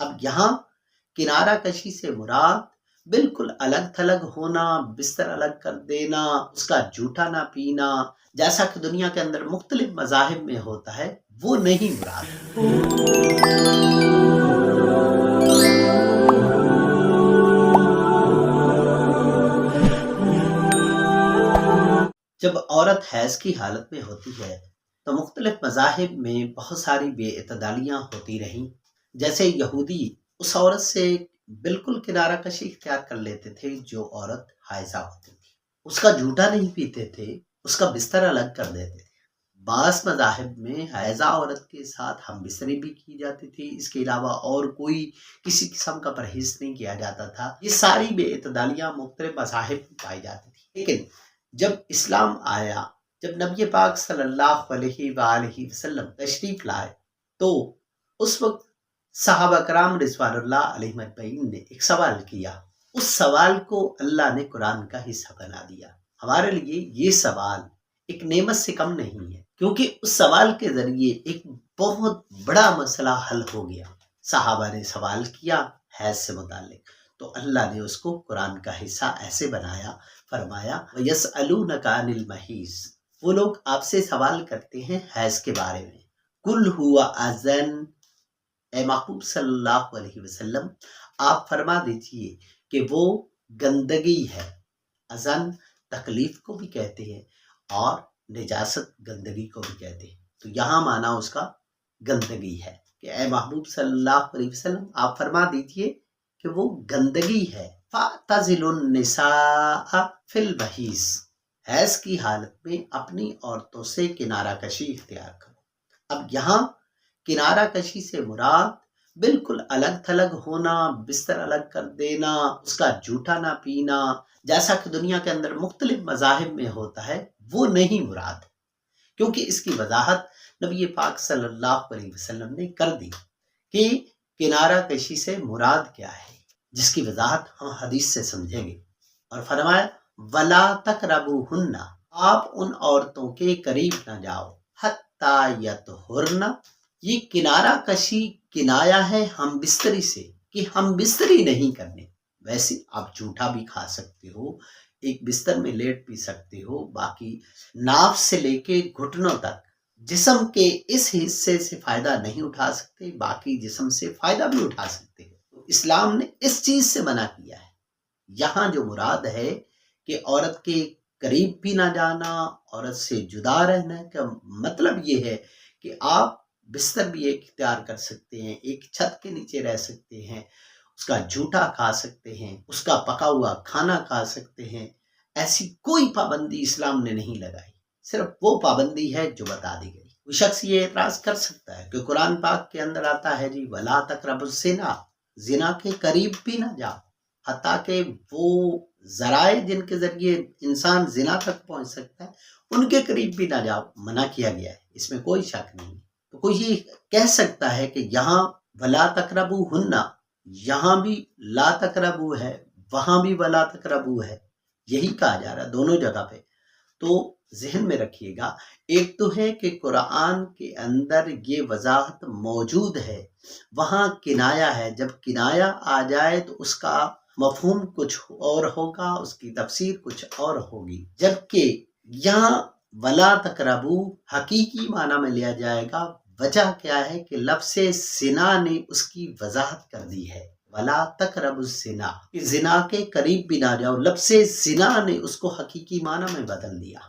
اب یہاں کنارہ کشی سے مراد بالکل الگ تھلگ ہونا، بستر الگ کر دینا، اس کا جھوٹا نہ پینا، جیسا کہ دنیا کے اندر مختلف مذاہب میں ہوتا ہے، وہ نہیں مراد۔ جب عورت حیض کی حالت میں ہوتی ہے تو مختلف مذاہب میں بہت ساری بے اعتدالیاں ہوتی رہیں، جیسے یہودی اس عورت سے بالکل کنارہ کشی اختیار کر لیتے تھے جو عورت حائضہ ہوتی تھی، اس کا جھوٹا نہیں پیتے تھے، اس کا بستر الگ کر دیتے تھے۔ بعض مذاہب میں حائضہ عورت کے ساتھ ہم بستری بھی کی جاتی تھی، اس کے علاوہ اور کوئی کسی قسم کا پرہیز نہیں کیا جاتا تھا۔ یہ ساری بے اعتدالیاں مختلف مذاہب میں پائی جاتی تھی، لیکن جب اسلام آیا، جب نبی پاک صلی اللہ علیہ وآلہ وسلم تشریف لائے، تو اس وقت صحابہ کرام رضوان اللہ علیہ اجمعین نے ایک سوال کیا، اس سوال کو اللہ نے قرآن کا حصہ بنا دیا۔ ہمارے لیے یہ سوال ایک نعمت سے کم نہیں ہے، کیونکہ اس سوال کے ذریعے ایک بہت بڑا مسئلہ حل ہو گیا۔ صحابہ نے سوال کیا حیض سے متعلق، تو اللہ نے اس کو قرآن کا حصہ ایسے بنایا، فرمایا وَيَسْأَلُونَكَ عَنِ الْمَحِيضِ، وہ لوگ آپ سے سوال کرتے ہیں حیض کے بارے میں، قُلْ هُوَ أَذًى، اے محبوب صلی اللہ علیہ وسلم آپ فرما دیجئے کہ وہ گندگی ہے۔ اذن تکلیف کو بھی کہتے ہیں اور نجاست گندگی کو بھی کہتے ہیں، تو یہاں معنی اس کا گندگی ہے کہ اے محبوب صلی اللہ علیہ وسلم آپ فرما دیجئے کہ وہ گندگی ہے۔ فَاعْتَزِلُوا النِّسَاءَ فِي الْمَحِيضِ، حیض کی حالت میں اپنی عورتوں سے کنارہ کشی اختیار کرو۔ اب یہاں کنارہ کشی سے مراد بالکل الگ تھلگ ہونا، بستر الگ کر دینا، اس کا جھوٹا نہ پینا، جیسا کہ دنیا کے اندر مختلف مذاہب میں ہوتا ہے، وہ نہیں مراد، کیونکہ اس کی وضاحت نبی پاک صلی اللہ علیہ وسلم نے کر دی کہ کنارہ کشی سے مراد کیا ہے، جس کی وضاحت ہم حدیث سے سمجھیں گے۔ اور فرمایا وَلَا تَقْرَبُوهُنَّ، آپ ان عورتوں کے قریب نہ جاؤ، حَتَّى يَطْهُرْنَ، یہ کنارہ کشی کنایا ہے ہم بستری سے کہ ہم بستری نہیں کرنے۔ ویسے آپ جھوٹا بھی کھا سکتے ہو، ایک بستر میں لیٹ بھی سکتے ہو، باقی ناف سے لے کے گھٹنوں تک جسم کے اس حصے سے فائدہ نہیں اٹھا سکتے، باقی جسم سے فائدہ بھی اٹھا سکتے ہو۔ اسلام نے اس چیز سے منع کیا ہے۔ یہاں جو مراد ہے کہ عورت کے قریب بھی نہ جانا، عورت سے جدا رہنا کا مطلب یہ ہے کہ آپ بستر بھی ایک اختیار کر سکتے ہیں، ایک چھت کے نیچے رہ سکتے ہیں، اس کا جھوٹا کھا سکتے ہیں، اس کا پکا ہوا کھانا کھا سکتے ہیں، ایسی کوئی پابندی اسلام نے نہیں لگائی، صرف وہ پابندی ہے جو بتا دی گئی۔ کوئی شخص یہ اعتراض کر سکتا ہے کہ قرآن پاک کے اندر آتا ہے جی وَلَا تَقْرَبُوا الزِّنَا، زنا کے قریب بھی نہ جاؤ، حتیٰ کہ وہ ذرائع جن کے ذریعے انسان زنا تک پہنچ سکتا ہے ان کے قریب بھی نہ جاؤ، منع کیا گیا ہے، اس میں کوئی شک نہیں۔ تو کوئی یہ کہہ سکتا ہے کہ یہاں وَلَا تَقْرَبُوهُنَّ، یہاں بھی لا تقربو ہے، وہاں بھی وَلَا تَقْرَبُوا ہے، یہی کہا جا رہا ہے دونوں جگہ پہ۔ تو ذہن میں رکھیے گا، ایک تو ہے کہ قرآن کے اندر یہ وضاحت موجود ہے، وہاں کنایا ہے، جب کنایا آ جائے تو اس کا مفہوم کچھ اور ہوگا، اس کی تفسیر کچھ اور ہوگی، جبکہ یہاں وَلَا تَقْرَبُوا حقیقی معنی میں لیا جائے گا۔ وجہ کیا ہے کہ لفظ زنا نے اس کی وضاحت کر دی ہے، وَلَا تَقْرَبُوا الزِّنَا، زنا کے قریب بھی نہ جاؤ، لفظ زنا نے اس کو حقیقی معنی میں بدل دیا،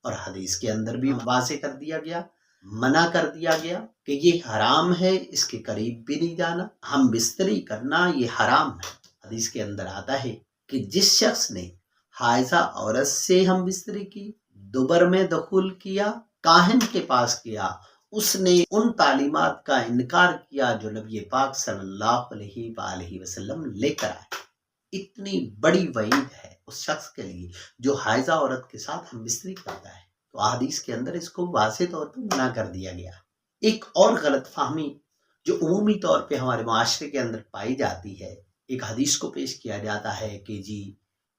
اور حدیث کے اندر بھی واضح کر دیا گیا، منع کر دیا گیا کہ یہ حرام ہے، اس کے قریب بھی نہیں جانا، ہم بستری کرنا یہ حرام ہے۔ حدیث کے اندر آتا ہے کہ جس شخص نے حائضہ عورت سے ہم بستری کی، دوبر میں دخول کیا، کاہن کے پاس کیا، اس نے ان تعلیمات کا انکار کیا جو نبی پاک صلی اللہ علیہ وآلہ وسلم لے کر آئے۔ اتنی بڑی وعید ہے اس شخص کے لیے جو حائضہ عورت کے ساتھ ہم بستری کرتا ہے، تو حدیث کے اندر اس کو واضح طور پر منع کر دیا گیا۔ ایک اور غلط فہمی جو عمومی طور پہ ہمارے معاشرے کے اندر پائی جاتی ہے، ایک حدیث کو پیش کیا جاتا ہے کہ جی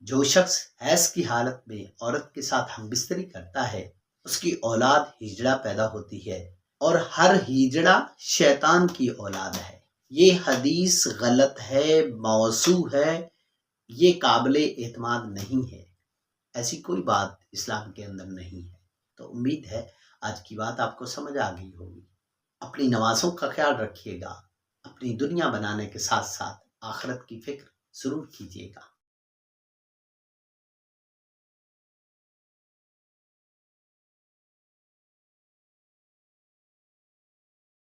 جو شخص حیض کی حالت میں عورت کے ساتھ ہم بستری کرتا ہے اس کی اولاد ہجڑا پیدا ہوتی ہے، اور ہر ہجڑا شیطان کی اولاد ہے۔ یہ حدیث غلط ہے، موضوع ہے، یہ قابل اعتماد نہیں ہے، ایسی کوئی بات اسلام کے اندر نہیں ہے۔ تو امید ہے آج کی بات آپ کو سمجھ آ گئی ہوگی۔ اپنی نمازوں کا خیال رکھیے گا، اپنی دنیا بنانے کے ساتھ ساتھ آخرت کی فکر ضرور کیجیے گا۔